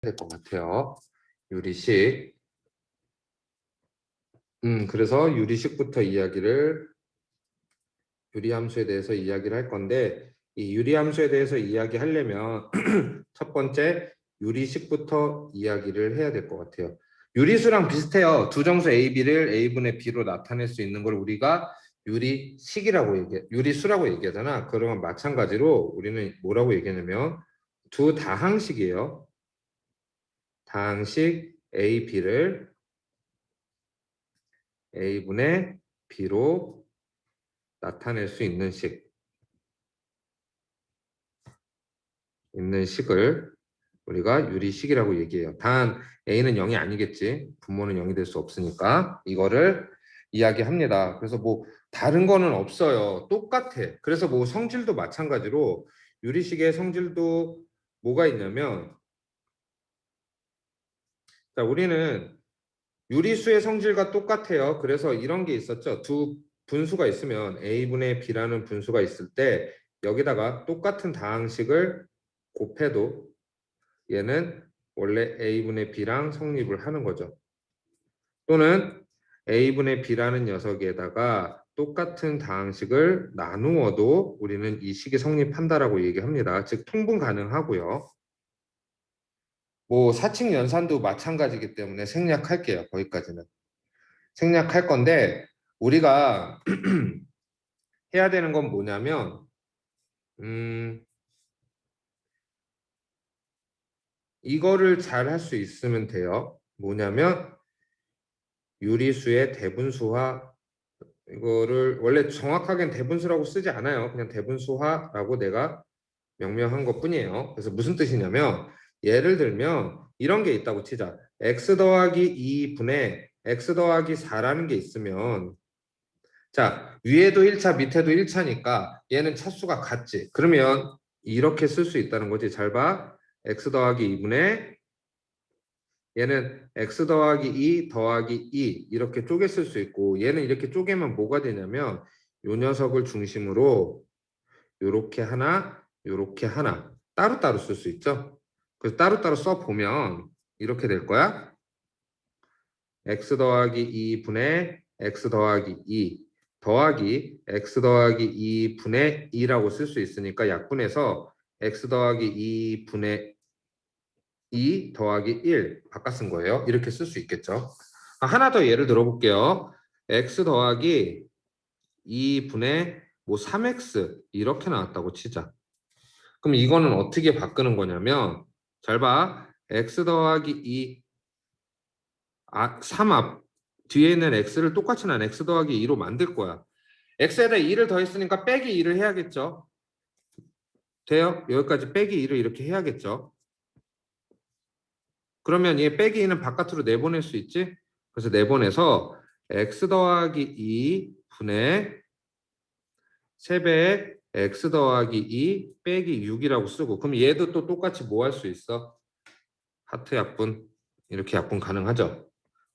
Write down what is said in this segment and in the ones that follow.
될 것 같아요. 유리식. 그래서 유리식부터 유리함수에 대해서 이야기를 할 건데, 이 유리함수에 대해서 이야기하려면 첫 번째 유리식부터 이야기를 해야 될 것 같아요. 유리수랑 비슷해요. 두 정수 A, B를 A분의 B로 나타낼 수 있는 걸 우리가 유리수라고 얘기하잖아. 그러면 마찬가지로 우리는 뭐라고 얘기하냐면 두 다항식이에요. 다항식 A, B를 A분의 B로 나타낼 수 있는 식을 우리가 유리식이라고 얘기해요. 단 A는 0이 아니겠지. 분모는 0이 될 수 없으니까 이거를 이야기합니다. 그래서 뭐 다른 거는 없어요. 똑같아. 그래서 뭐 성질도 마찬가지로 유리식의 성질도 뭐가 있냐면, 자, 우리는 유리수의 성질과 똑같아요. 그래서 이런 게 있었죠. 두 분수가 있으면 A분의 B라는 분수가 있을 때 여기다가 똑같은 다항식을 곱해도 얘는 원래 A분의 B랑 성립을 하는 거죠. 또는 A분의 B라는 녀석에다가 똑같은 다항식을 나누어도 우리는 이 식이 성립한다라고 얘기합니다. 즉 통분 가능하고요. 뭐 사칙 연산도 마찬가지이기 때문에 생략할게요. 거기까지는. 생략할 건데 우리가 해야 되는 건 뭐냐면 이거를 잘 할 수 있으면 돼요. 뭐냐면 유리수의 대분수화, 이거를 원래 정확하게는 대분수라고 쓰지 않아요. 그냥 대분수화라고 내가 명명한 것뿐이에요. 그래서 무슨 뜻이냐면 예를 들면 이런 게 있다고 치자. x 더하기 2분의 x 더하기 4라는 게 있으면, 자, 위에도 1차 밑에도 1차니까 얘는 차수가 같지. 그러면 이렇게 쓸 수 있다는 거지. 잘 봐. x 더하기 2분의 얘는 x 더하기 2 더하기 2 이렇게 쪼개 쓸 수 있고, 얘는 이렇게 쪼개면 뭐가 되냐면 요 녀석을 중심으로 요렇게 하나 요렇게 하나 따로따로 쓸 수 있죠. 그래서 따로따로 써보면 이렇게 될 거야. x 더하기 2분의 x 더하기 2 더하기 x 더하기 2분의 2라고 쓸 수 있으니까 약분해서 x 더하기 2분의 2 더하기 1 바꿔 쓴 거예요. 이렇게 쓸 수 있겠죠. 하나 더 예를 들어 볼게요. x 더하기 2분의 뭐 3x 이렇게 나왔다고 치자. 그럼 이거는 어떻게 바꾸는 거냐면, 잘 봐. x 더하기 2, 3 앞, 뒤에 있는 x를 똑같이 난 x 더하기 2로 만들 거야. x에다 2를 더했으니까 빼기 2를 해야겠죠. 돼요? 여기까지 빼기 2를 이렇게 해야겠죠. 그러면 얘 빼기 2는 바깥으로 내보낼 수 있지? 그래서 내보내서 x 더하기 2분의 3배의 x 더하기 2 빼기 6이라고 쓰고, 그럼 얘도 또 똑같이 뭐 할 수 있어? 하트 약분, 이렇게 약분 가능하죠.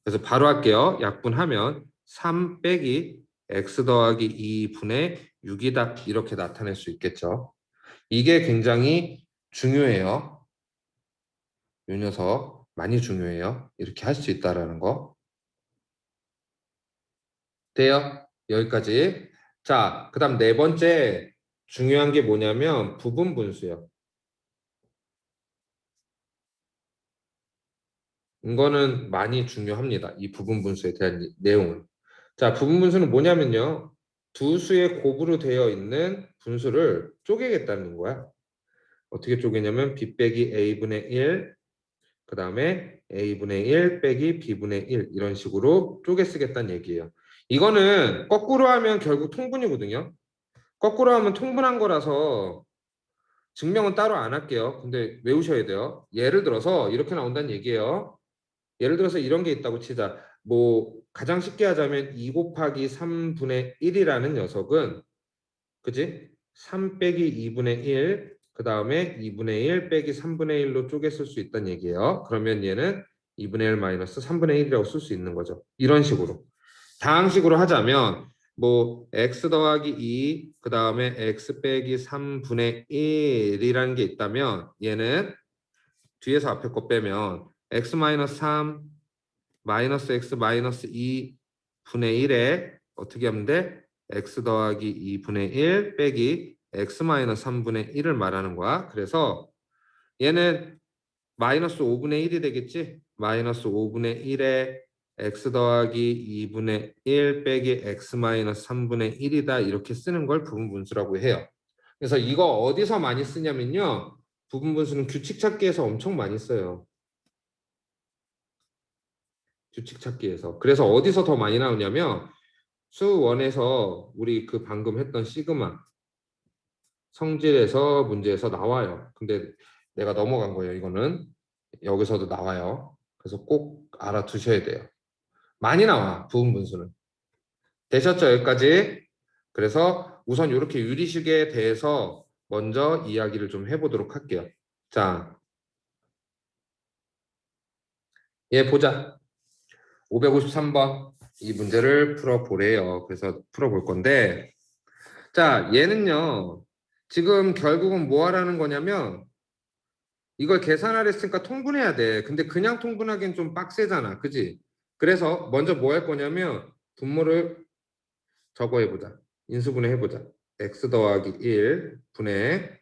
그래서 바로 할게요. 약분하면 3 빼기 x 더하기 2분의 6이다 이렇게 나타낼 수 있겠죠. 이게 굉장히 중요해요. 이 녀석 많이 중요해요. 이렇게 할 수 있다라는 거. 돼요? 여기까지. 자, 그 다음 네 번째 중요한 게 뭐냐면 부분 분수요. 이거는 많이 중요합니다. 이 부분 분수에 대한 내용은. 자, 부분 분수는 뭐냐면요. 두 수의 곱으로 되어 있는 분수를 쪼개겠다는 거야. 어떻게 쪼개냐면 b 빼기 a분의 1, 그 다음에 a분의 1 빼기 b분의 1 이런 식으로 쪼개 쓰겠다는 얘기예요. 이거는 거꾸로 하면 결국 통분이거든요. 거꾸로 하면 통분한 거라서 증명은 따로 안 할게요. 근데 외우셔야 돼요. 예를 들어서 이렇게 나온다는 얘기예요. 예를 들어서 이런 게 있다고 치자. 뭐 가장 쉽게 하자면 2 곱하기 3분의 1이라는 녀석은, 그지? 3 빼기 2분의 1, 그 다음에 2분의 1 빼기 3분의 1로 쪼개 쓸 수 있다는 얘기예요. 그러면 얘는 2분의 1 마이너스 3분의 1이라고 쓸 수 있는 거죠. 이런 식으로. 다항식으로 하자면 뭐 x 더하기 2, 그 다음에 x 빼기 3분의 1이라는 게 있다면 얘는 뒤에서 앞에 거 빼면 x-3 마이너스 x 마이너스 2 분의 1에 어떻게 하면 돼? x 더하기 2분의 1 빼기 x 마이너스 3분의 1을 말하는 거야. 그래서 얘는 마이너스 5분의 1이 되겠지? 마이너스 5분의 1에 x 더하기 2분의 1 빼기 x 마이너스 3분의 1이다. 이렇게 쓰는 걸 부분분수라고 해요. 그래서 이거 어디서 많이 쓰냐면요. 부분분수는 규칙 찾기에서 엄청 많이 써요. 규칙 찾기에서. 그래서 어디서 더 많이 나오냐면 수1에서 우리 그 방금 했던 시그마 성질에서 문제에서 나와요. 근데 내가 넘어간 거예요. 이거는 여기서도 나와요. 그래서 꼭 알아두셔야 돼요. 많이 나와 부분분수는. 되셨죠? 여기까지? 그래서 우선 이렇게 유리식에 대해서 먼저 이야기를 좀 해보도록 할게요. 자, 얘 보자. 553번 이 문제를 풀어보래요. 그래서 풀어볼 건데 자, 얘는요. 지금 결국은 뭐 하라는 거냐면 이걸 계산하려 했으니까 통분해야 돼. 근데 그냥 통분하기엔 좀 빡세잖아. 그지? 그래서 먼저 뭐 할 거냐면 분모를 저거 해보자. 인수분해 해보자. x 더하기 1 분의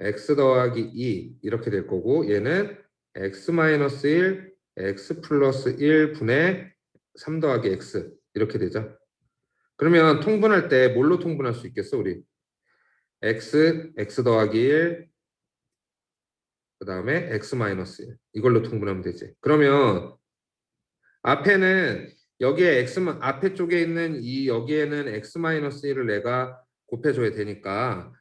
x 더하기 2 이렇게 될 거고 얘는 x 마이너스 1 x 플러스 1 분의 3 더하기 x 이렇게 되죠. 그러면 통분할 때 뭘로 통분할 수 있겠어 우리? x 더하기 1 그 다음에 x 마이너스 1 이걸로 통분하면 되지. 그러면 앞에는 여기에 앞에 쪽에 있는 이 여기에는 x 마이너스 1을 내가 곱해줘야 되니까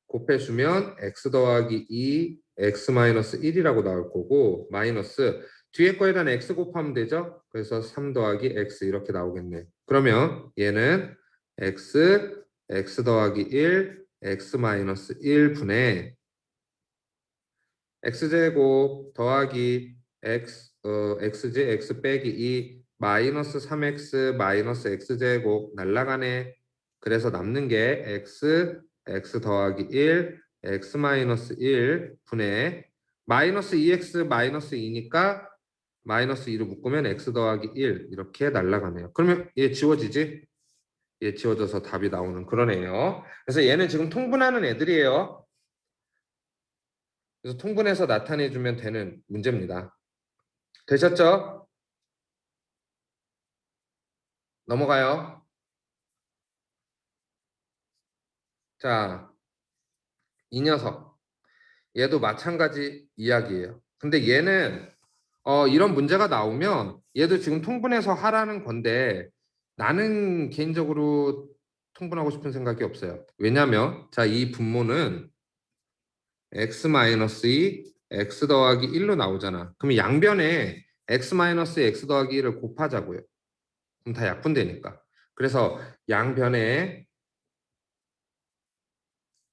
곱해주면 x 더하기 2 x 마이너스 1이라고 나올 거고 마이너스 뒤에 거에다 x 곱하면 되죠. 그래서 3 더하기 x 이렇게 나오겠네. 그러면 얘는 x 더하기 1 x 마이너스 1분의 x제곱 더하기 x지 x 빼기 2 마이너스 3x 마이너스 x제곱 날라가네. 그래서 남는 게 x 더하기 1 x 마이너스 1 분의 마이너스 2x 마이너스 2니까 마이너스 2로 묶으면 x 더하기 1 이렇게 날라가네요. 그러면 얘 지워지지? 얘 지워져서 답이 나오는 그런 애예요. 그래서 얘는 지금 통분하는 애들이에요. 그래서 통분해서 나타내주면 되는 문제입니다. 되셨죠? 넘어가요. 자, 이 녀석. 얘도 마찬가지 이야기예요. 근데 얘는 이런 문제가 나오면 얘도 지금 통분해서 하라는 건데 나는 개인적으로 통분하고 싶은 생각이 없어요. 왜냐하면 자, 이 분모는 x-2 x 더하기 1로 나오잖아. 그럼 양변에 x-x 더하기 1을 곱하자고요. 그럼 다 약분되니까. 그래서 양변에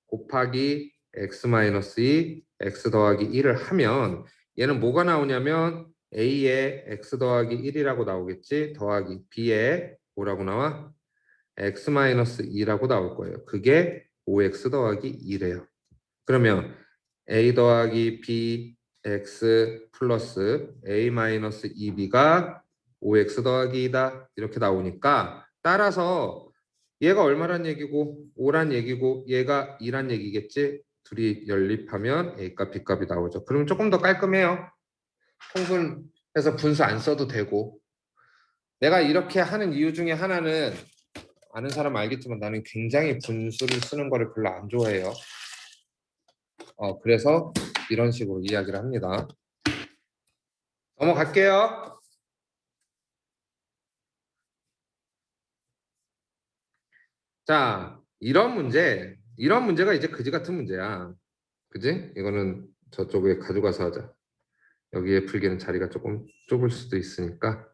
곱하기 x-2 x 더하기 1을 하면 얘는 뭐가 나오냐면 a에 x 더하기 1이라고 나오겠지. 더하기 b에 뭐라고 나와? x-2라고 나올 거예요. 그게 5x 더하기 2래요. 그러면 a 더하기 b x 플러스 a 마이너스 2b가 5x 더하기 2다. 이렇게 나오니까 따라서 얘가 얼마란 얘기고 5란 얘기고 얘가 2란 얘기겠지. 둘이 연립하면 A값 B값이 나오죠. 그럼 조금 더 깔끔해요. 통분해서 분수 안 써도 되고. 내가 이렇게 하는 이유 중에 하나는 아는 사람 알겠지만 나는 굉장히 분수를 쓰는 거를 별로 안 좋아해요. 그래서 이런 식으로 이야기를 합니다. 넘어갈게요. 자, 이런 문제가 이제 그지 같은 문제야. 그지? 이거는 저쪽에 가져가서 하자. 여기에 풀기는 자리가 조금 좁을 수도 있으니까.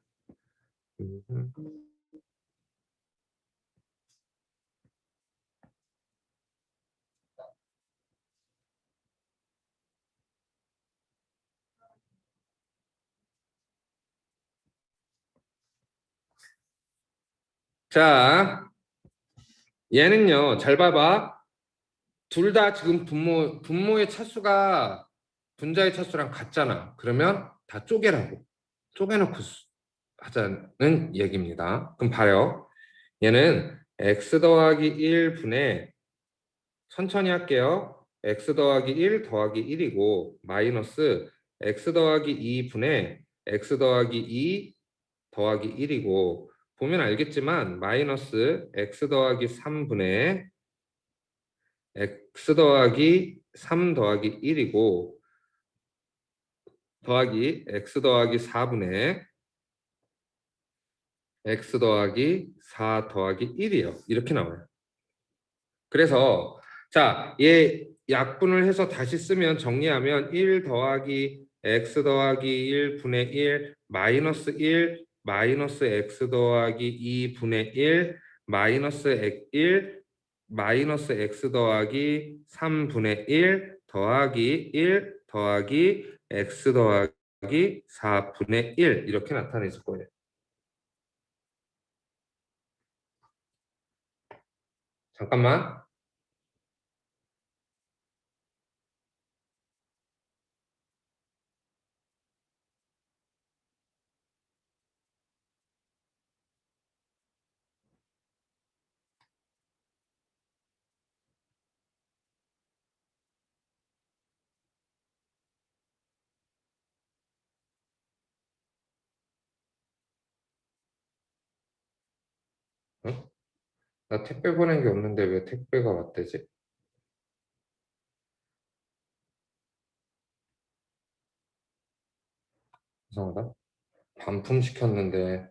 자, 얘는요, 잘 봐봐. 둘 다 지금 분모의 차수가 분자의 차수랑 같잖아. 그러면 다 쪼개라고. 쪼개놓고 하자는 얘기입니다. 그럼 봐요. 얘는 x 더하기 1분의 천천히 할게요. x 더하기 1 더하기 1이고 마이너스 x 더하기 2분의 x 더하기 2 더하기 1이고 보면 알겠지만 마이너스 x 더하기 3분의 x 더하기 3 더하기 1이고 더하기 x 더하기 4분의 x 더하기 4 더하기 1이에요. 이렇게 나와요. 그래서 자, 얘 약분을 해서 다시 쓰면 정리하면 1 더하기 x 더하기 1 분의 1 마이너스 1 마이너스 x 더하기 2 분의 1 마이너스 1 마이너스 x 더하기 3 분의 1 더하기 1 더하기 x 더하기 4 분의 1 이렇게 나타냈을 거예요. 잠깐만. 어? 나 택배 보낸 게 없는데 왜 택배가 왔대지? 이상하다. 반품 시켰는데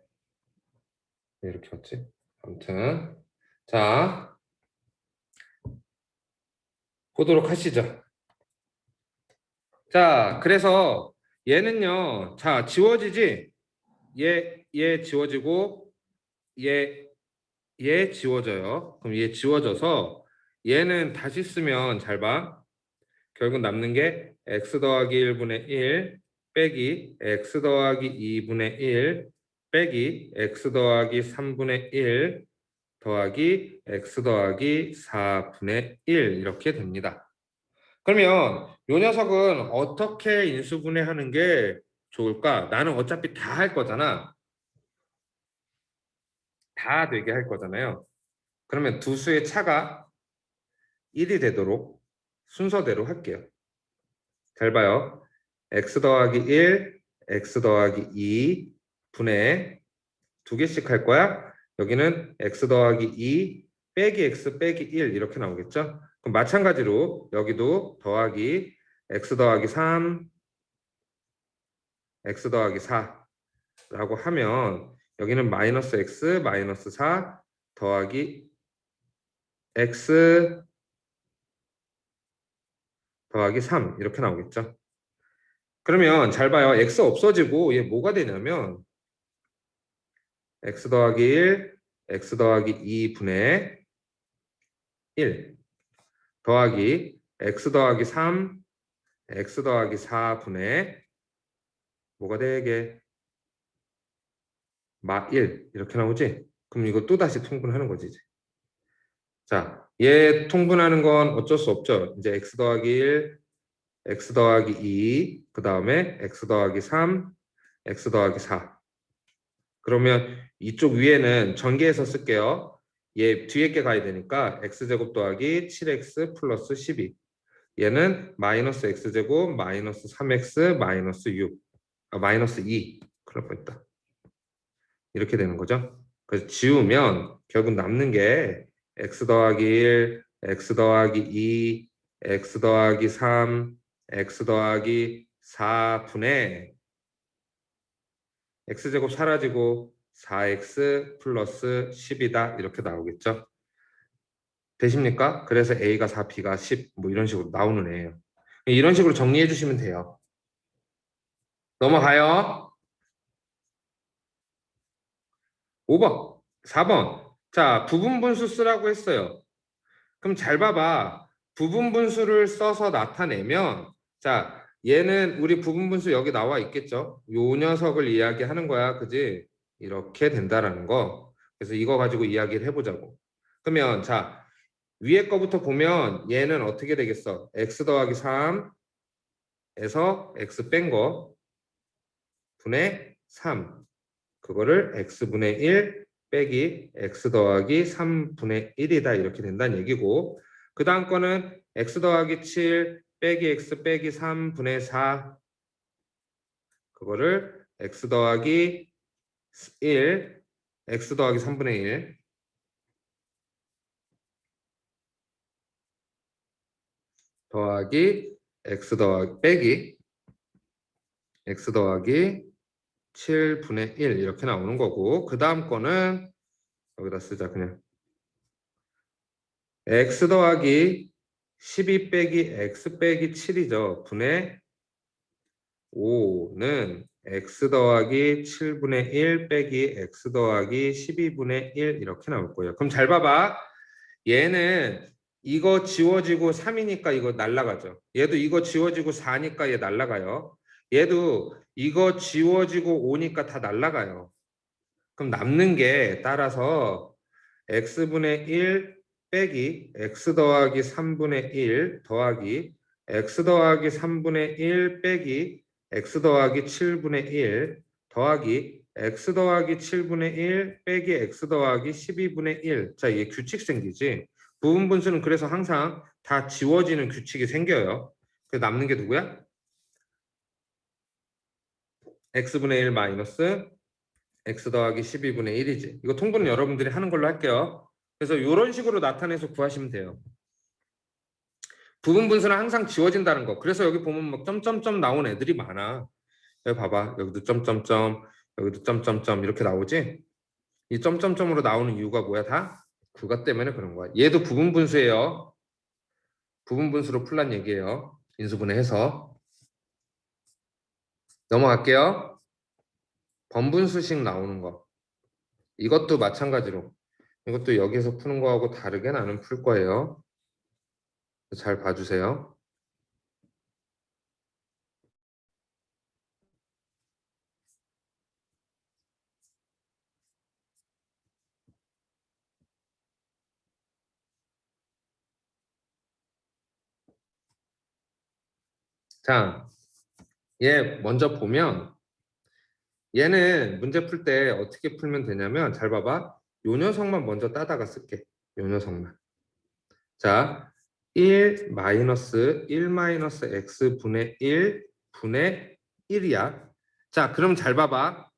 왜 이렇게 왔지? 아무튼 자 보도록 하시죠. 자 그래서 얘는요. 자 지워지지? 얘 지워지고 얘 지워져요. 그럼 얘 지워져서 얘는 다시 쓰면 잘 봐. 결국 남는 게 x 더하기 1분의 1 빼기 x 더하기 2분의 1 빼기 x 더하기 3분의 1 더하기 x 더하기 4분의 1 이렇게 됩니다. 그러면 이 녀석은 어떻게 인수분해하는 게 좋을까? 나는 어차피 다 할 거잖아. 다 되게 할 거잖아요. 그러면 두 수의 차가 1이 되도록 순서대로 할게요. 잘 봐요. x 더하기 1, x 더하기 2 분의 두 개씩 할 거야. 여기는 x 더하기 2 빼기 x 빼기 1 이렇게 나오겠죠? 그럼 마찬가지로 여기도 더하기 x 더하기 3, x 더하기 4라고 하면 여기는 마이너스 x 마이너스 4 더하기 x 더하기 3 이렇게 나오겠죠? 그러면 잘 봐요. x 없어지고 얘 뭐가 되냐면 x 더하기 1, x 더하기 2분의 1 더하기 x 더하기 3, x 더하기 4분의 뭐가 되게 마1 이렇게 나오지? 그럼 이거 또다시 통분하는 거지 이제. 자, 얘 통분하는 건 어쩔 수 없죠. 이제 x 더하기 1, x 더하기 2, 그 다음에 x 더하기 3, x 더하기 4. 그러면 이쪽 위에는 전개해서 쓸게요. 얘 뒤에 게 가야 되니까 x제곱 더하기 7x 플러스 12. 얘는 마이너스 x제곱 마이너스 3x 마이너스 6. 마이너스 2. 그럴 뻔했다. 이렇게 되는 거죠. 그래서 지우면 결국 남는 게 x 더하기 1, x 더하기 2, x 더하기 3, x 더하기 4분의 x제곱 사라지고 4x 플러스 10이다 이렇게 나오겠죠. 되십니까? 그래서 a가 4, b가 10 뭐 이런 식으로 나오는 애예요. 이런 식으로 정리해 주시면 돼요. 넘어가요. 5번, 4번. 자, 부분분수 쓰라고 했어요. 그럼 잘 봐봐. 부분분수를 써서 나타내면 자, 얘는 우리 부분분수 여기 나와 있겠죠? 요 녀석을 이야기하는 거야. 그지? 이렇게 된다라는 거. 그래서 이거 가지고 이야기를 해보자고. 그러면 자, 위에 거부터 보면 얘는 어떻게 되겠어? x 더하기 3에서 x 뺀 거 분의 3. 그거를 x분의 1 빼기 x 더하기 3분의 1이다 이렇게 된다는 얘기고, 그 다음 거는 x 더하기 7 빼기 x 빼기 3분의 4, 그거를 x 더하기 1 x 더하기 3분의 1 더하기 x 더하기 빼기 x 더하기 7분의 1 이렇게 나오는 거고, 그 다음 거는 여기다 쓰자. 그냥 x 더하기 12 빼기 x 빼기 7이죠. 분의 5는 x 더하기 7분의 1 빼기 x 더하기 12분의 1 이렇게 나올 거예요. 그럼 잘 봐봐. 얘는 이거 지워지고 3이니까 이거 날라가죠. 얘도 이거 지워지고 4니까 얘 날라가요. 얘도 이거 지워지고 5니까 다 날라가요. 그럼 남는 게 따라서 x분의 1 빼기 x 더하기 3분의 1 더하기 x 더하기 3분의 1 빼기 x 더하기 7분의 1 더하기 x 더하기 7분의 1 빼기 x 더하기 12분의 1. 자, 이게 규칙 생기지. 부분 분수는 그래서 항상 다 지워지는 규칙이 생겨요. 그래서 남는 게 누구야? x분의 1 마이너스 x 더하기 12분의 1이지. 이거 통분은 여러분들이 하는 걸로 할게요. 그래서 이런 식으로 나타내서 구하시면 돼요. 부분 분수는 항상 지워진다는 거. 그래서 여기 보면 막 점점점 나온 애들이 많아. 여기 봐봐. 여기도 점점점, 여기도 점점점 이렇게 나오지? 이 점점점으로 나오는 이유가 뭐야? 다 그것 때문에 그런 거야. 얘도 부분 분수예요. 부분 분수로 풀란 얘기예요. 인수분해해서. 넘어갈게요. 번분수식 나오는 거. 이것도 마찬가지로. 이것도 여기서 푸는 거하고 다르게 나는 풀 거예요. 잘 봐주세요. 자, 얘 먼저 보면 얘는 문제 풀 때 어떻게 풀면 되냐면 잘 봐봐. 요 녀석만 먼저 따다가 쓸게. 요 녀석만. 자, 1 마이너스 1 마이너스 x 분의 1 분의 1이야. 자, 그럼 잘 봐봐.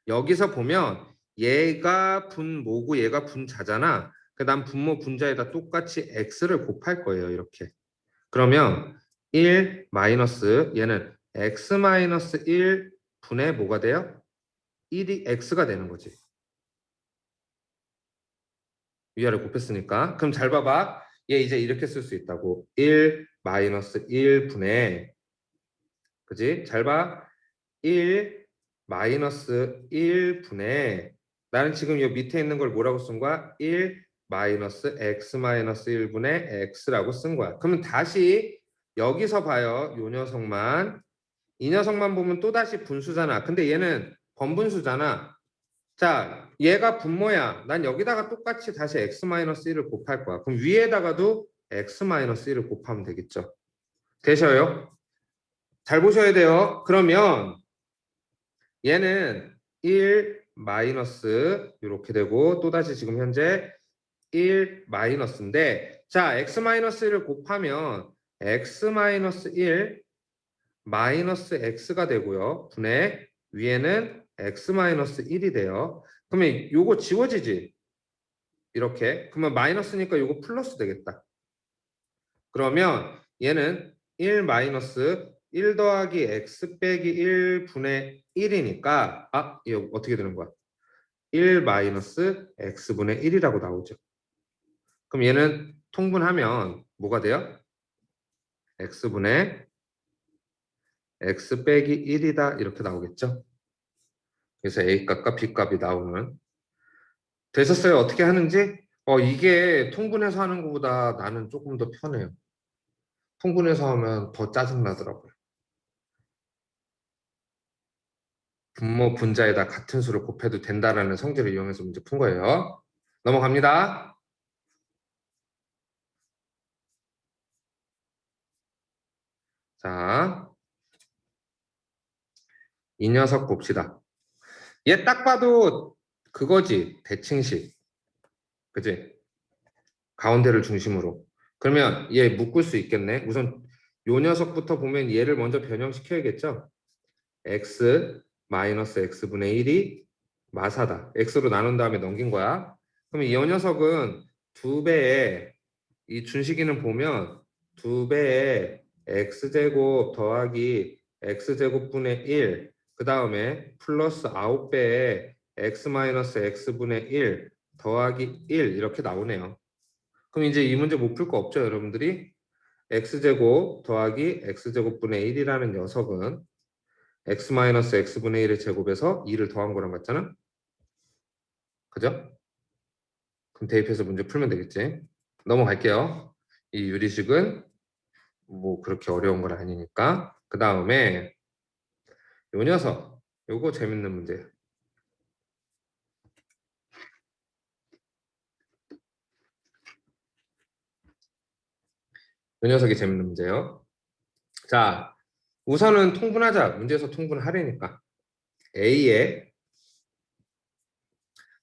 여기서 보면 얘가 분모고 얘가 분자잖아. 그다음 분모 분자에다 똑같이 x를 곱할 거예요. 이렇게. 그러면 1 마이너스 얘는 x 마이너스 1 분의 뭐가 돼요? 1이 x가 되는 거지. 위아래 곱했으니까. 그럼 잘 봐봐. 얘 이제 이렇게 쓸 수 있다고. 1 마이너스 1 분의, 그지? 잘 봐. 1 마이너스 1 분의, 나는 지금 이 밑에 있는 걸 뭐라고 쓴 거야? 1 마이너스 x 마이너스 1분의 x라고 쓴 거야. 그러면 다시 여기서 봐요. 요 녀석만. 이 녀석만 보면 또다시 분수잖아. 근데 얘는 번분수잖아. 자, 얘가 분모야. 난 여기다가 똑같이 다시 x-1을 곱할 거야. 그럼 위에다가도 x-1을 곱하면 되겠죠. 되셔요? 잘 보셔야 돼요. 그러면 얘는 1 마이너스 이렇게 되고 또다시 지금 현재 1 마이너스인데, 자, x-1을 곱하면 x-1 마이너스 x가 되고요. 분의 위에는 x-1이 돼요. 그러면 요거 지워지지? 이렇게. 그러면 마이너스니까 요거 플러스 되겠다. 그러면 얘는 1 마이너스 1 더하기 x 빼기 1 분의 1이니까 이거 어떻게 되는 거야? 1 마이너스 x분의 1이라고 나오죠. 그럼 얘는 통분하면 뭐가 돼요? x분의 x 빼기 1이다 이렇게 나오겠죠. 그래서 A값과 B값이 나오는. 되셨어요? 어떻게 하는지? 이게 통분해서 하는 것보다 나는 조금 더 편해요. 통분해서 하면 더 짜증나더라고요. 분모 분자에다 같은 수를 곱해도 된다라는 성질을 이용해서 문제 푼 거예요. 넘어갑니다. 자, 이 녀석 봅시다. 얘 딱 봐도 그거지. 대칭식. 그지? 가운데를 중심으로. 그러면 얘 묶을 수 있겠네. 우선 요 녀석부터 보면 얘를 먼저 변형시켜야겠죠. x 마이너스 x분의 1이 마사다. x로 나눈 다음에 넘긴 거야. 그럼 이 녀석은 두 배의 이 준식이는 보면 두 배의 x제곱 더하기 x제곱분의 1, 그 다음에 플러스 9배의 x 마이너스 x분의 1 더하기 1 이렇게 나오네요. 그럼 이제 이 문제 못 풀 거 없죠, 여러분들이? x제곱 더하기 x제곱분의 1이라는 녀석은 x 마이너스 x분의 1의 제곱에서 2를 더한 거랑 같잖아? 그죠? 그럼 대입해서 문제 풀면 되겠지? 넘어갈게요. 이 유리식은 뭐 그렇게 어려운 건 아니니까. 그 다음에 요 녀석, 요거 재밌는 문제. 요 녀석이 재밌는 문제요. 자, 우선은 통분하자. 문제에서 통분하려니까. A의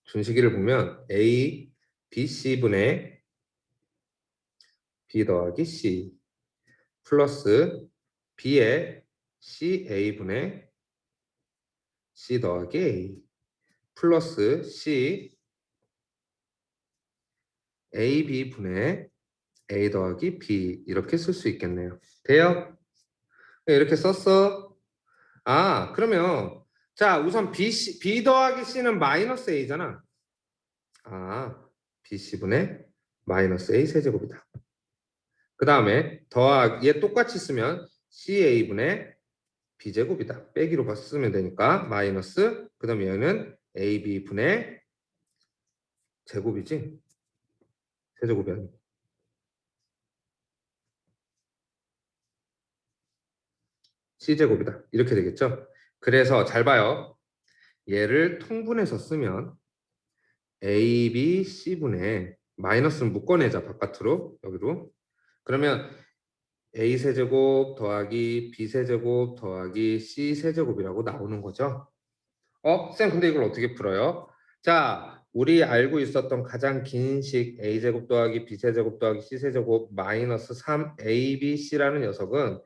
준식이를 보면 A, BC분의 B 더하기 C 플러스 B의 CA분의 C 더하기 A 플러스 C AB분의 A 더하기 B 이렇게 쓸 수 있겠네요. 돼요? 이렇게 썼어. 아, 그러면 자, 우선 B 더하기 C는 마이너스 A잖아. 아, BC분의 마이너스 A 세제곱이다. 그 다음에 얘 똑같이 쓰면 CA분의 B제곱이다. 빼기로 쓰면 되니까 마이너스, 그 다음에 얘는 AB분의 제곱이지. 세제곱이 아니고. C제곱이다. 이렇게 되겠죠? 그래서 잘 봐요. 얘를 통분해서 쓰면 A, B, C분의 마이너스는 묶어내자 바깥으로 여기로. 그러면 A 세제곱 더하기 B 세제곱 더하기 C 세제곱이라고 나오는 거죠. 쌤 근데 이걸 어떻게 풀어요? 자, 우리 알고 있었던 가장 긴 식 A제곱 더하기 B세제곱 더하기 C세제곱 마이너스 3ABC라는 녀석은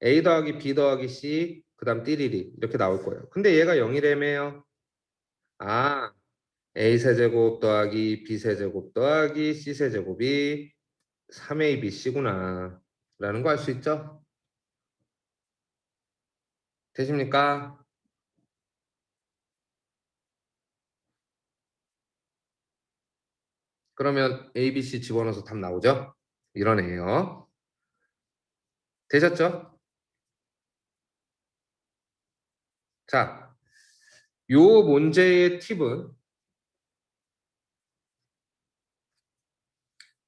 A 더하기 B 더하기 C 그 다음 띠리리 이렇게 나올 거예요. 근데 얘가 0이래매요. 아, A세제곱 더하기 B세제곱 더하기 C세제곱이 3ABC구나 라는 거 알 수 있죠? 되십니까? 그러면 ABC 집어넣어서 답 나오죠? 이런 애예요. 되셨죠? 자, 요 문제의 팁은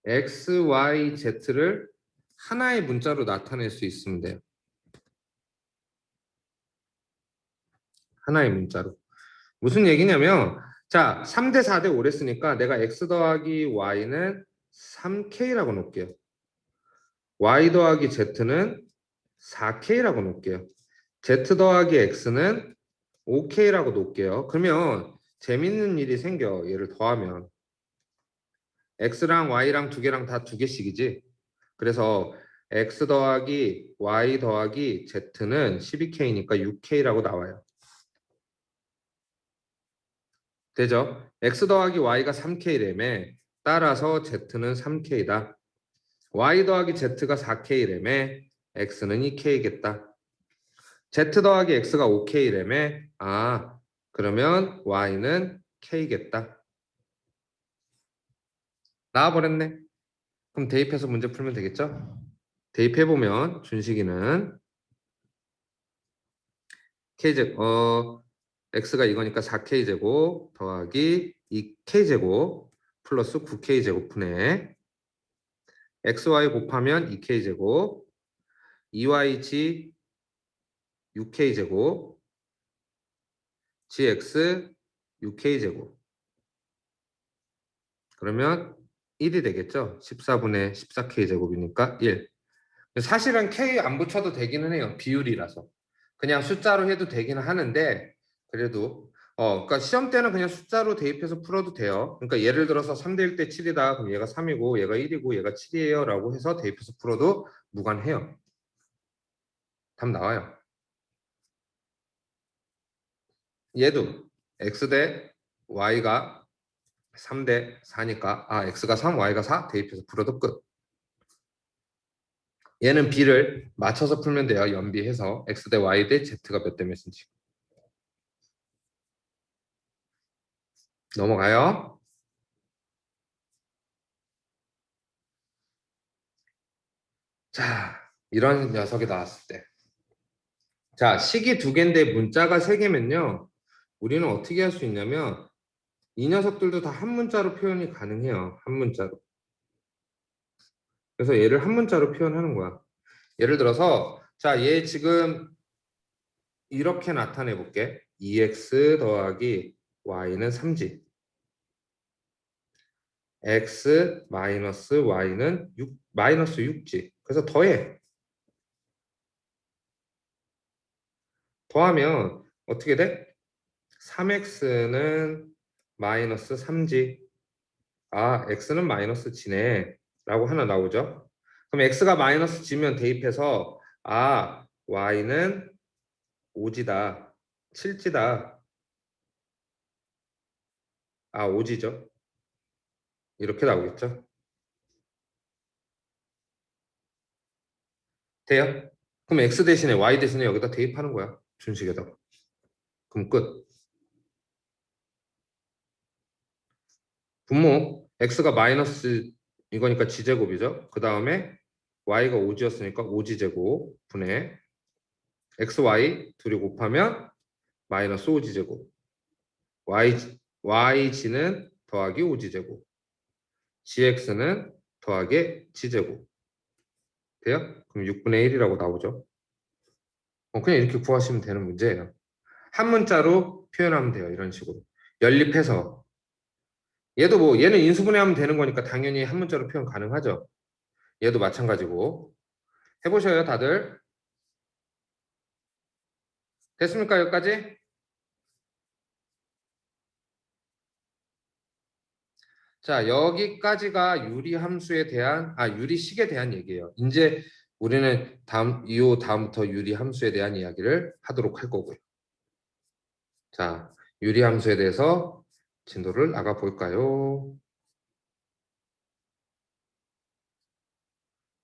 X, Y, Z를 하나의 문자로 나타낼 수 있으면 돼요. 하나의 문자로. 무슨 얘기냐면 자, 3대 4대 5를 쓰니까 내가 X 더하기 Y는 3K라고 놓을게요. Y 더하기 Z는 4K라고 놓을게요. Z 더하기 X는 5K라고 놓을게요. 그러면 재밌는 일이 생겨. 얘를 더하면 X랑 Y랑 두 개랑 다 두 개씩이지. 그래서 X 더하기 Y 더하기 Z는 12K니까 6K라고 나와요. 되죠? X 더하기 Y가 3K래매 따라서 Z는 3K다. Y 더하기 Z가 4K래매 X는 2K겠다. Z 더하기 X가 5K래매 그러면 Y는 K겠다. 나와버렸네. 그럼 대입해서 문제 풀면 되겠죠? 대입해보면 준식이는 X가 이거니까 4K제곱 더하기 2K제곱 플러스 9K제곱 분의 XY 곱하면 2K제곱 2YG 6K제곱 GX 6K제곱 그러면 1이 되겠죠? 14분의 14K제곱이니까 1. 사실은 K 안 붙여도 되기는 해요. 비율이라서. 그냥 숫자로 해도 되기는 하는데 그래도 그러니까 시험 때는 그냥 숫자로 대입해서 풀어도 돼요. 그러니까 예를 들어서 3대 1대 7이다. 그럼 얘가 3이고 얘가 1이고 얘가 7이에요. 라고 해서 대입해서 풀어도 무관해요. 답 나와요. 얘도 x 대 y가 3 대 4니까 x가 3, y가 4 대입해서 풀어도 끝. 얘는 b를 맞춰서 풀면 돼요. 연비해서 x 대 y 대 z가 몇 대 몇인지. 넘어가요. 자, 이런 녀석이 나왔을 때. 자, 식이 두 개인데 문자가 세 개면요. 우리는 어떻게 할 수 있냐면 이 녀석들도 다 한 문자로 표현이 가능해요. 한 문자로. 그래서 얘를 한 문자로 표현하는 거야. 예를 들어서 자, 얘 지금 이렇게 나타내 볼게. 2x 더하기 y는 3지. x 마이너스 y는 6, 마이너스 6지. 그래서 더해. 더하면 어떻게 돼? 3x는 마이너스 3지. x는 마이너스 지네. 라고 하나 나오죠. 그럼 x가 마이너스 지면 대입해서 y는 5지다. 7지다. 5지죠. 이렇게 나오겠죠. 돼요? 그럼 x 대신에 y 대신에 여기다 대입하는 거야. 준식에다가. 그럼 끝. 분모 x가 마이너스 이거니까 지제곱이죠. 그 다음에 y가 5지였으니까 5지제곱 분의 x, y 둘이 곱하면 마이너스 5지제곱 yg는 더하기 5지제곱 gx는 더하기 g제곱 돼요? 그럼 6분의 1이라고 나오죠. 그냥 이렇게 구하시면 되는 문제예요. 한 문자로 표현하면 돼요. 이런 식으로. 연립해서 얘도 뭐 얘는 인수분해하면 되는 거니까 당연히 한 문자로 표현 가능하죠. 얘도 마찬가지고 해보셔요 다들. 됐습니까 여기까지? 자 여기까지가 유리함수에 대한 유리식에 대한 얘기예요. 이제 우리는 이후 다음부터 유리함수에 대한 이야기를 하도록 할 거고요. 자 유리함수에 대해서 진도를 나가 볼까요?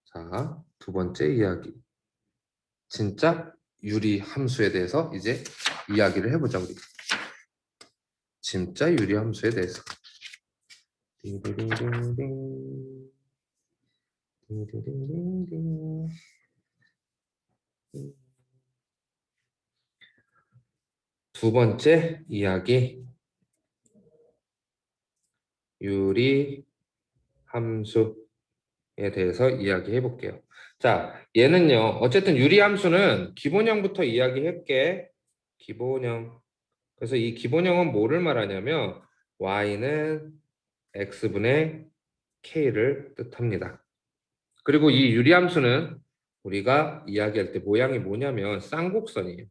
자, 두 번째 이야기. 진짜 유리함수에 대해서 이제 이야기를 해보자 우리. 진짜 유리함수에 대해서. 띵디딩딩딩. 띵디딩딩딩. 두 번째 이야기. 유리함수에 대해서 이야기해 볼게요. 자, 얘는요. 어쨌든 유리함수는 기본형부터 이야기할게. 기본형. 그래서 이 기본형은 뭐를 말하냐면 y는 x분의 k를 뜻합니다. 그리고 이 유리함수는 우리가 이야기할 때 모양이 뭐냐면 쌍곡선이에요.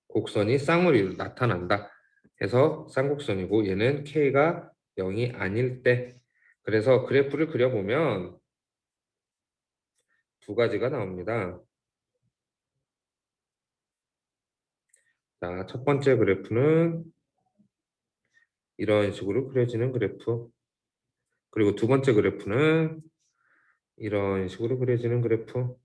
곡선이 쌍으로 나타난다 해서 쌍곡선이고 얘는 k가 0이 아닐 때 그래서 그래프를 그려보면 두 가지가 나옵니다. 자, 첫 번째 그래프는 이런 식으로 그려지는 그래프 그리고 두 번째 그래프는 이런 식으로 그려지는 그래프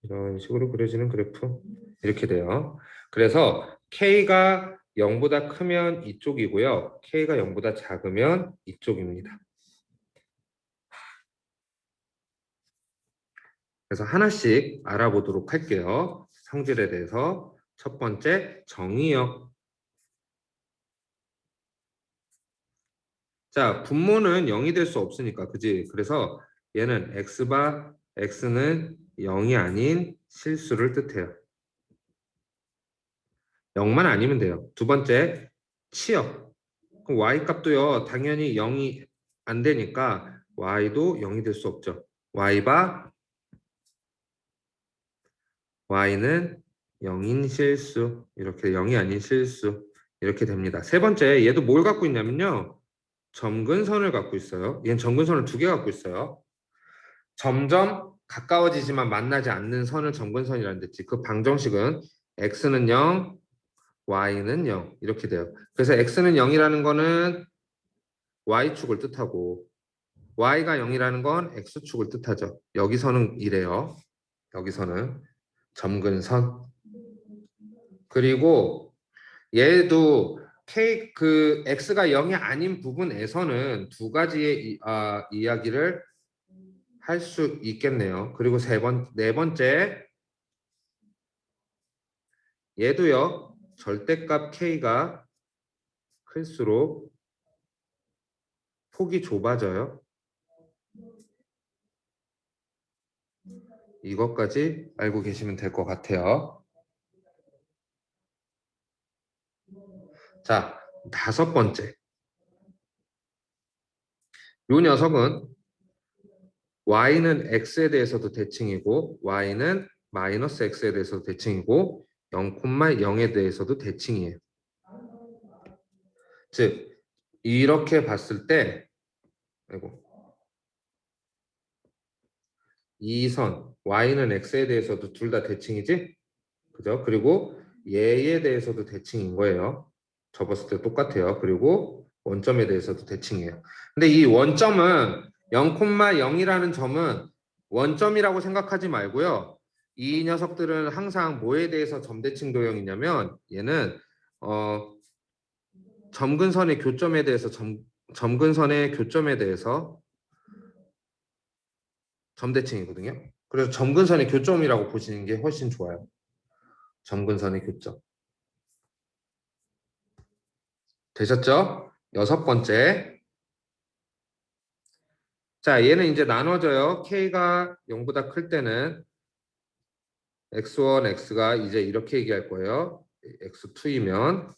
이런 식으로 그려지는 그래프 이렇게 돼요. 그래서 K가 0보다 크면 이쪽이고요. K가 0보다 작으면 이쪽입니다. 그래서 하나씩 알아보도록 할게요. 성질에 대해서. 첫 번째, 정의역. 자, 분모는 0이 될 수 없으니까, 그지? 그래서 얘는 x는 0이 아닌 실수를 뜻해요. 0만 아니면 돼요. 두 번째, 치역. 그럼 y 값도요, 당연히 0이 안 되니까 y도 0이 될 수 없죠. y바 y는 0인 실수. 이렇게 0이 아닌 실수. 이렇게 됩니다. 세 번째, 얘도 뭘 갖고 있냐면요. 점근선을 갖고 있어요. 얘는 점근선을 두 개 갖고 있어요. 점점 가까워지지만 만나지 않는 선을 점근선이라는 데 있지. 그 방정식은 x는 0, y는 0 이렇게 돼요. 그래서 x는 0이라는 거는 y축을 뜻하고 y가 0이라는 건 x축을 뜻하죠. 여기서는 이래요. 여기서는 점근선. 그리고 얘도 그 x가 0이 아닌 부분에서는 두 가지의 이야기를 할 수 있겠네요. 그리고 네 번째, 얘도요. 절대값 k가 클수록 폭이 좁아져요. 이것까지 알고 계시면 될 것 같아요. 자, 다섯 번째. 이 녀석은 y는 x에 대해서도 대칭이고 y는 마이너스 x에 대해서도 대칭이고 0,0에 대해서도 대칭이에요. 즉 이렇게 봤을 때 아이고, 이 선 y는 x에 대해서도 둘 다 대칭이지? 그죠? 그리고 얘에 대해서도 대칭인 거예요. 접었을 때 똑같아요. 그리고 원점에 대해서도 대칭이에요. 근데 이 원점은 0,0이라는 점은 원점이라고 생각하지 말고요. 이 녀석들은 항상 뭐에 대해서 점대칭 도형이냐면 얘는 점근선의 교점에 대해서 점근선의 교점에 대해서 점대칭이거든요. 그래서 점근선의 교점이라고 보시는 게 훨씬 좋아요. 점근선의 교점. 되셨죠? 여섯 번째. 자, 얘는 이제 나눠져요. k가 0보다 클 때는 x1, x가 이제 이렇게 얘기할 거예요. x2이면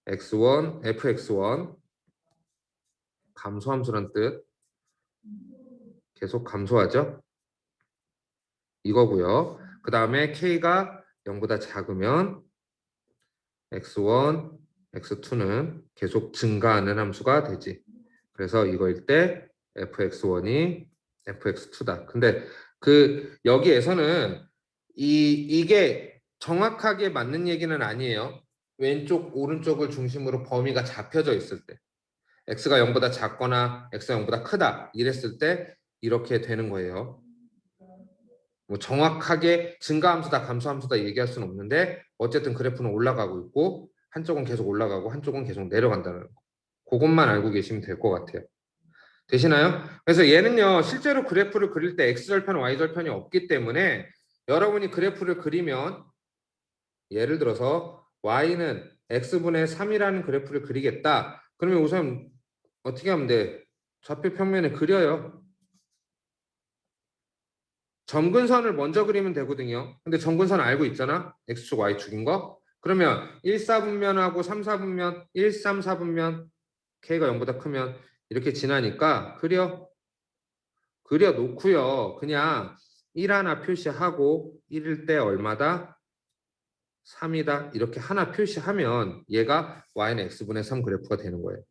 x1, fx1 감소함수란 뜻. 계속 감소하죠? 이거고요. 그 다음에 k가 0보다 작으면 x1, x2는 계속 증가하는 함수가 되지. 그래서 이거일 때 fx1이 fx2다. 근데 그 여기에서는 이게 정확하게 맞는 얘기는 아니에요. 왼쪽 오른쪽을 중심으로 범위가 잡혀져 있을 때 x가 0보다 작거나 x가 0보다 크다 이랬을 때 이렇게 되는 거예요. 뭐 정확하게 증가함수다 감소함수다 얘기할 수는 없는데 어쨌든 그래프는 올라가고 있고 한쪽은 계속 올라가고 한쪽은 계속 내려간다는 거. 그것만 알고 계시면 될 것 같아요. 되시나요? 그래서 얘는요 실제로 그래프를 그릴 때 x절편 y절편이 없기 때문에 여러분이 그래프를 그리면 예를 들어서 y는 x분의 3이라는 그래프를 그리겠다. 그러면 우선 어떻게 하면 돼? 좌표 평면에 그려요. 점근선을 먼저 그리면 되거든요. 근데 점근선 알고 있잖아. x축, y축인 거. 그러면 1, 4분면하고 3, 4분면, 1, 3, 4분면 k가 0보다 크면 이렇게 지나니까 그려 놓고요. 그냥 1 하나 표시하고 1일 때 얼마다? 3이다. 이렇게 하나 표시하면 얘가 y는 x분의 3 그래프가 되는 거예요.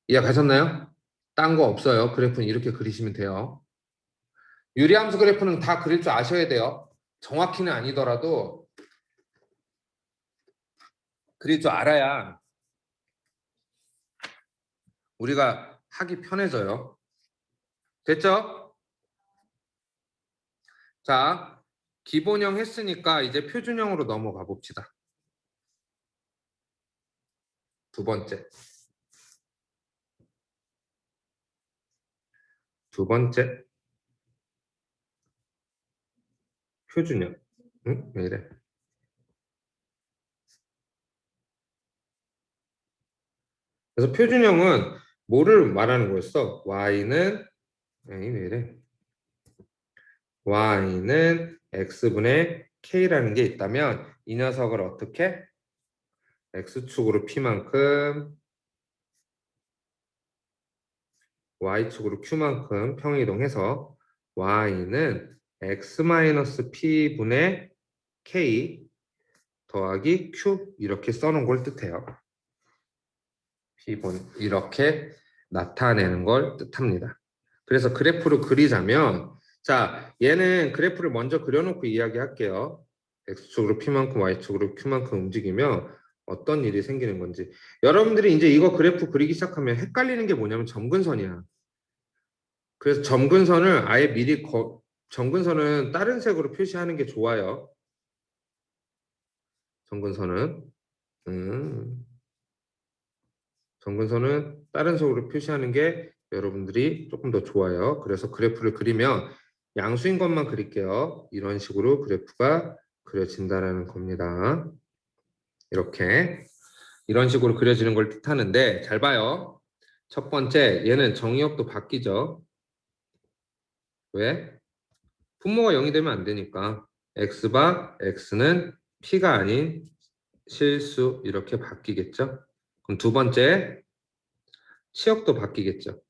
이해가셨나요? 딴 거 없어요. 그래프는 이렇게 그리시면 돼요. 유리함수 그래프는 다 그릴 줄 아셔야 돼요. 정확히는 아니더라도 그릴 줄 알아야 우리가 하기 편해져요. 됐죠? 자, 기본형 했으니까 이제 표준형으로 넘어가 봅시다. 두 번째. 두 번째. 표준형. 응? 왜 이래? 그래서 표준형은 뭐를 말하는 거였어? y는 에이, 왜 이래? y는 x분의 k라는 게 있다면 이 녀석을 어떻게? x축으로 p만큼 y축으로 q만큼 평이동해서 y는 x-p분의 k 더하기 q 이렇게 써놓은 걸 뜻해요. p분 이렇게 나타내는 걸 뜻합니다. 그래서 그래프로 그리자면 자 얘는 그래프를 먼저 그려놓고 이야기할게요. x축으로 p만큼 y축으로 q만큼 움직이면 어떤 일이 생기는 건지. 여러분들이 이제 이거 그래프 그리기 시작하면 헷갈리는 게 뭐냐면 점근선이야. 그래서 점근선을 아예 미리 점근선은 다른 색으로 표시하는 게 좋아요. 점근선은 음, 점근선은 다른 색으로 표시하는 게 여러분들이 조금 더 좋아요. 그래서 그래프를 그리면 양수인 것만 그릴게요. 이런 식으로 그래프가 그려진다는 겁니다. 이렇게 이런 식으로 그려지는 걸 뜻하는데 잘 봐요. 첫 번째 얘는 정의역도 바뀌죠. 왜? 분모가 0이 되면 안 되니까 x바 x는 p가 아닌 실수 이렇게 바뀌겠죠. 그럼 두 번째 치역도 바뀌겠죠.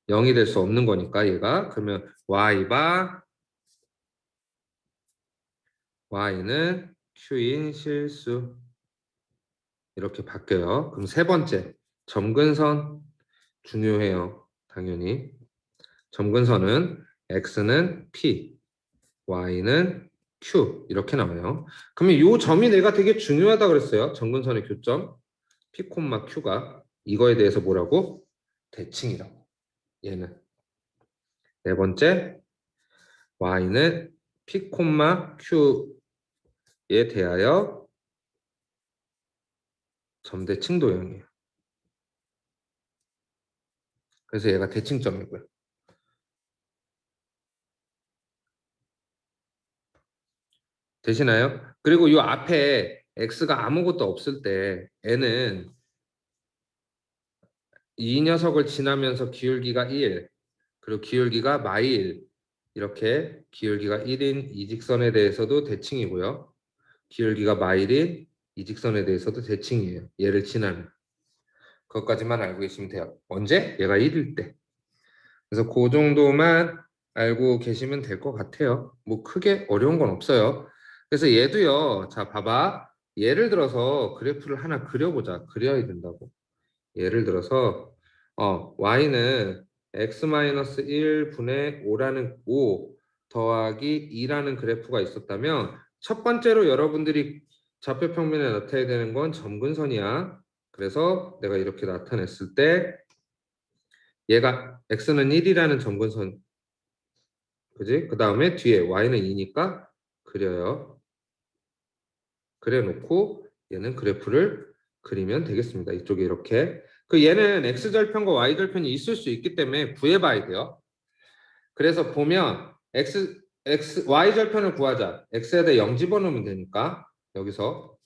0이 될 수 없는 거니까 얘가. 그러면 y바 y는 q인 실수 이렇게 바뀌어요. 그럼 세 번째 점근선 중요해요. 당연히 점근선은 x는 p y는 q 이렇게 나와요. 그러면 이 점이 내가 되게 중요하다 그랬어요. 점근선의 교점 p, q가 이거에 대해서 뭐라고? 대칭이라고. 얘는 네 번째 y는 p, q에 대하여 점대칭 도형이에요. 그래서 얘가 대칭점이고요. 되시나요? 그리고 이 앞에 x가 아무것도 없을 때 n은 이 녀석을 지나면서 기울기가 1 그리고 기울기가 마일 이렇게 기울기가 1인 이 직선에 대해서도 대칭이고요. 기울기가 마일인 이 직선에 대해서도 대칭이에요. 얘를 지나면. 그것까지만 알고 계시면 돼요. 언제? 얘가 1일 때. 그래서 그 정도만 알고 계시면 될 것 같아요. 뭐 크게 어려운 건 없어요. 그래서 얘도요. 자, 봐봐. 예를 들어서 그래프를 하나 그려보자. 그려야 된다고. 예를 들어서 y는 x-1분의 5라는 5 더하기 2라는 그래프가 있었다면 첫 번째로 여러분들이 좌표 평면에 나타내야 되는 건 점근선이야. 그래서 내가 이렇게 나타냈을 때 얘가 x는 1이라는 점근선 그지? 그 다음에 뒤에 y는 2니까 그려요. 그려놓고 얘는 그래프를 그리면 되겠습니다. 이쪽에 이렇게. 그 얘는 x절편과 y절편이 있을 수 있기 때문에 구해봐야 돼요. 그래서 보면 y절편을 구하자. x에다 0 집어넣으면 되니까 여기서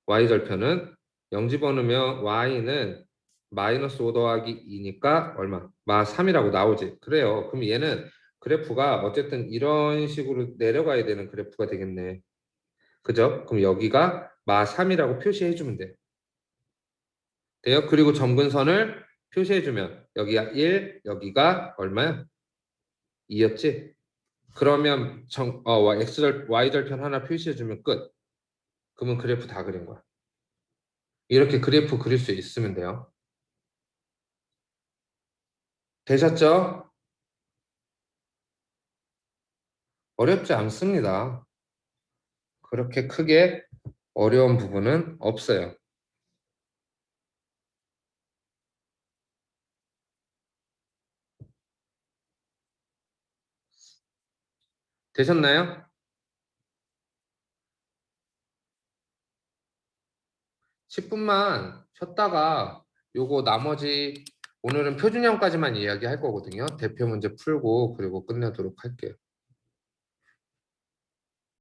y절편은 0 집어넣으면 y는 마이너스 5 더하기 2니까 얼마? 마 3이라고 나오지. 그래요. 그럼 얘는 그래프가 어쨌든 이런 식으로 내려가야 되는 그래프가 되겠네. 그죠? 그럼 여기가 마 3이라고 표시해주면 돼요. 돼요? 그리고 점근선을 표시해주면 여기가 1, 여기가 얼마야? 2였지? 그러면 y절편 하나 표시해주면 끝. 그러면 그래프 다 그린 거야. 이렇게 그래프 그릴 수 있으면 돼요. 되셨죠? 어렵지 않습니다. 그렇게 크게 어려운 부분은 없어요. 되셨나요? 10분만 쉬었다가 요거 나머지 오늘은 표준형까지만 이야기할 거거든요. 대표 문제 풀고 그리고 끝내도록 할게요.